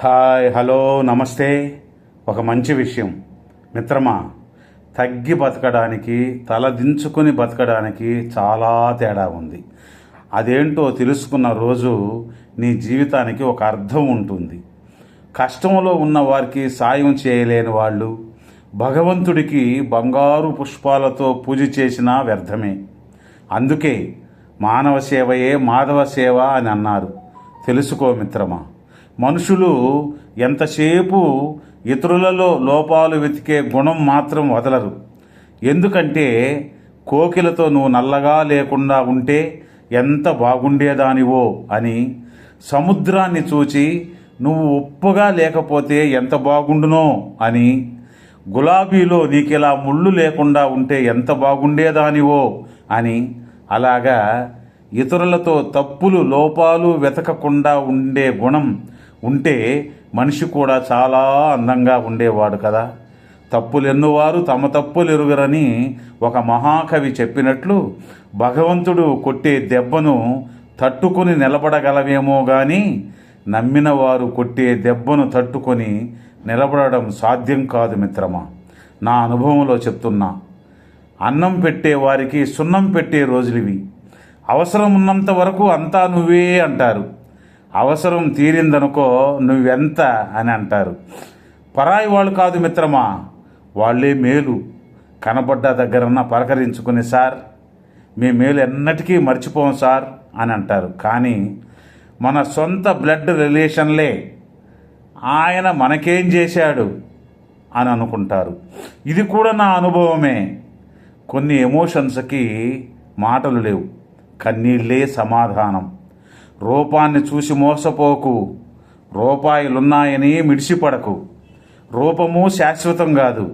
Hi, hello, నమస్తే. ఒక మంచి విషయం మిత్రమా. తగ్గి బతకడానికి, తలదించుకుని బతకడానికి చాలా తేడా ఉంది. అదేంటో తెలుసుకున్న రోజు నీ జీవితానికి ఒక అర్థం ఉంటుంది. కష్టంలో ఉన్న వారికి సాయం చేయలేని వాళ్ళు భగవంతుడికి బంగారు పుష్పాలతో పూజ చేసినా వ్యర్థమే. అందుకే మానవ సేవయే మాధవ సేవ అని అన్నారు. తెలుసుకో మిత్రమా. మనుషులు ఎంతసేపు ఇతరులలో లోపాలు వెతికే గుణం మాత్రం వదలరు. ఎందుకంటే కోకిలతో నువ్వు నల్లగా లేకుండా ఉంటే ఎంత బాగుండేదానివో అని, సముద్రాన్ని చూచి నువ్వు ఉప్పుగా లేకపోతే ఎంత బాగుండునో అని, గులాబీలో నీకిలా ముళ్ళు లేకుండా ఉంటే ఎంత బాగుండేదానివో అని, అలాగా ఇతరులతో తప్పులు లోపాలు వెతకకుండా ఉండే గుణం ఉంటే మనిషి కూడా చాలా అందంగా ఉండేవాడు కదా. తప్పులెన్నువారు తమ తప్పులు ఎరుగరని ఒక మహాకవి చెప్పినట్లు, భగవంతుడు కొట్టే దెబ్బను తట్టుకొని నిలబడగలవేమో కానీ నమ్మిన వారు కొట్టే దెబ్బను తట్టుకొని నిలబడడం సాధ్యం కాదు మిత్రమా. నా అనుభవంలో చెప్తున్నా. అన్నం పెట్టే వారికి సున్నం పెట్టే రోజులివి. అవసరం ఉన్నంత వరకు అంతా నువ్వే అంటారు. అవసరం తీరిందనుకో నువ్వెంత అని అంటారు. పరాయి వాళ్ళు కాదు మిత్రమా, వాళ్ళే మేలు. కనబడ్డ దగ్గరన్నా పలకరించుకుని సార్ మీ మేలు ఎన్నటికీ మర్చిపోం సార్ అని అంటారు. కానీ మన సొంత బ్లడ్ రిలేషన్లే ఆయన మనకేం చేశాడు అని అనుకుంటారు. ఇది కూడా నా అనుభవమే. కొన్ని ఎమోషన్స్కి మాటలు లేవు, కన్నీళ్ళే సమాధానం. రూపాన్ని చూసి మోసపోకు, రూపాయలున్నాయని మిడిసిపడకు. రూపము శాశ్వతం కాదు,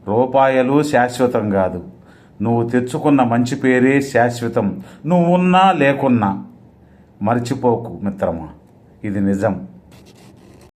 రూపాయలు శాశ్వతం కాదు. నువ్వు తెచ్చుకున్న మంచి పేరే శాశ్వతం, నువ్వున్నా లేకున్నా. మర్చిపోకు మిత్రమా, ఇది నిజం.